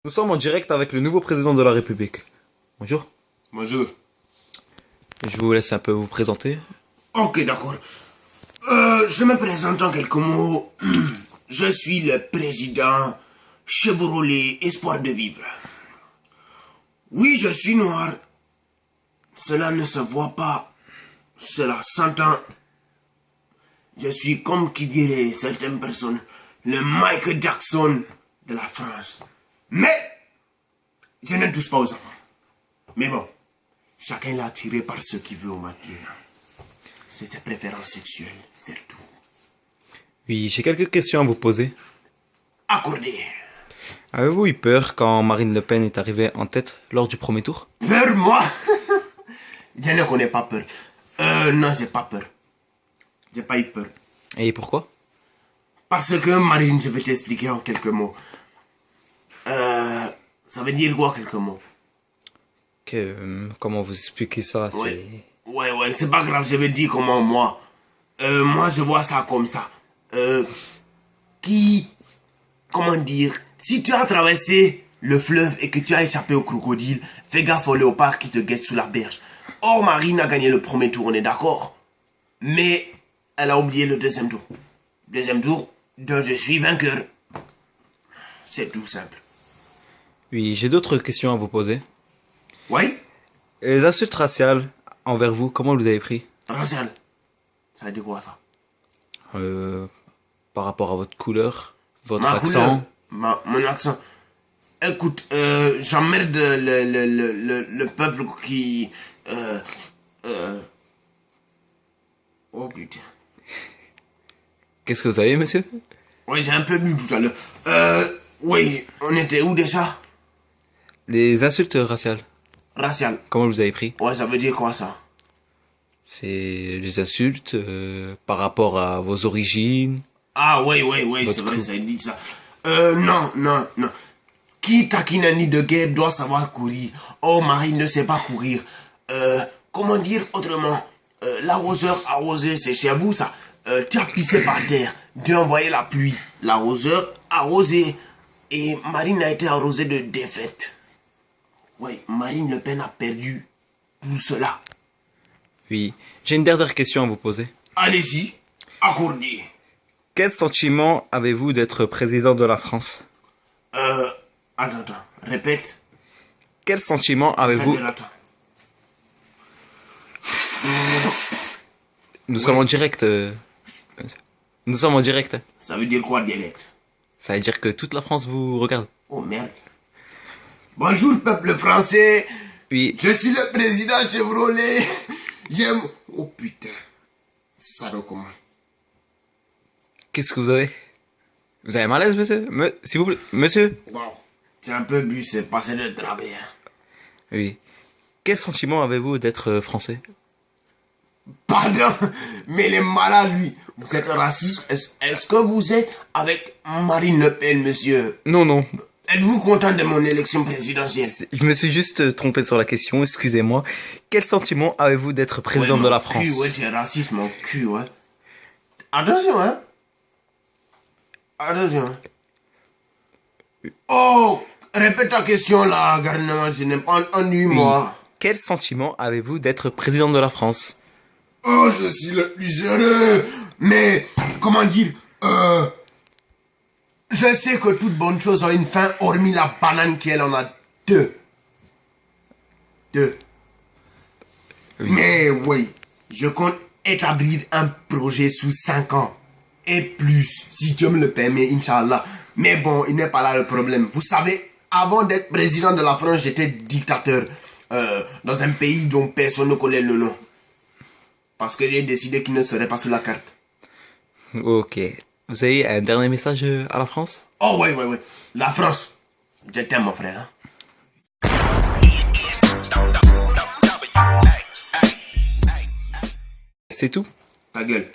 Nous sommes en direct avec le nouveau président de la République. Bonjour. Bonjour. Je vous laisse un peu vous présenter. Ok, d'accord. Je me présente en quelques mots. Je suis le président Chevrolet Espoir de Vivre. Oui, je suis noir. Cela ne se voit pas. Cela s'entend. Je suis comme qui dirait certaines personnes, le Michael Jackson de la France. Mais, je ne touche pas aux enfants. Mais bon, chacun l'a attiré par ce qu'il veut, on va dire. C'est ses préférences sexuelles, c'est tout. Oui, j'ai quelques questions à vous poser. Accordé. Avez-vous eu peur quand Marine Le Pen est arrivée en tête lors du premier tour? Peur, moi? Je ne connais pas peur. Non, j'ai pas peur. J'ai pas eu peur. Et pourquoi? Parce que, Marine, je vais t'expliquer en quelques mots. Ça veut dire quoi, quelques mots? Comment vous expliquer ça? Ouais, c'est pas grave, je vais dire comment moi. Moi, je vois ça comme ça. Comment dire? Si tu as traversé le fleuve et que tu as échappé au crocodile, fais gaffe au léopard qui te guette sous la berge. Or, Marine a gagné le premier tour, on est d'accord? Mais elle a oublié le deuxième tour. Deuxième tour, dont je suis vainqueur. C'est tout simple. Oui, j'ai d'autres questions à vous poser. Oui? Les insultes raciales envers vous, comment vous avez pris? Racial. Ça veut dire quoi, ça? Par rapport à votre couleur, votre Ma accent. couleur, mon accent. Écoute, j'emmerde le peuple qui... Oh putain. Qu'est-ce que vous avez, monsieur? Oui, j'ai un peu bu tout à l'heure. Oui, on était où déjà? Les insultes raciales, Racial. comment vous avez pris? Ouais, ça veut dire quoi, ça? C'est les insultes par rapport à vos origines. Ah, oui, c'est vrai, ça dit ça. Non. Qui taquine un nid de guêpe doit savoir courir. Oh, Marine ne sait pas courir. Comment dire autrement? L'arroseur arrosé, c'est chez vous, ça. Tu as pissé par terre. Dieu a envoyé la pluie. L'arroseur arrosé. Et Marine a été arrosée de défaite. Oui, Marine Le Pen a perdu pour cela. Oui, j'ai une dernière question à vous poser. Allez-y, accordez. Quel sentiment avez-vous d'être président de la France? Attends, répète. Quel sentiment avez-vous... Attends. Nous sommes en direct. Nous sommes en direct. Ça veut dire quoi, direct? Ça veut dire que toute la France vous regarde. Oh merde. Bonjour, peuple français. Oui. Je suis le président Chevrolet. J'aime... Oh putain. Ça recommence. Qu'est-ce que vous avez? Vous avez malaise, monsieur? S'il vous plaît, monsieur? Wow. C'est un peu bu, c'est passé de travail. Oui. Quel sentiment avez-vous d'être français? Pardon, mais il est malade, lui. Vous êtes raciste? Est-ce que vous êtes avec Marine Le Pen, monsieur? Non. Êtes-vous content de mon élection présidentielle? Je me suis juste trompé sur la question, excusez-moi. Quel sentiment avez-vous d'être président de la France? Ouais, tu es raciste, mon cul, ouais. Attention, hein. Attention. Oh, répète ta question, là, garnement, je n'ai pas entendu, moi. Quel sentiment avez-vous d'être président de la France? Oh, je suis le plus heureux. Mais, comment dire, je sais que toute bonne chose a une fin, hormis la banane qui, elle, en a deux. Oui. Mais oui, je compte établir un projet sous 5 ans. Et plus, si Dieu me le permet, Inch'Allah. Mais bon, il n'est pas là le problème. Vous savez, avant d'être président de la France, j'étais dictateur. Dans un pays dont personne ne connaît le nom. Parce que j'ai décidé qu'il ne serait pas sur la carte. Ok. Vous avez un dernier message à la France? Oh ouais. La France. Je t'aime, mon frère. C'est tout? Ta gueule.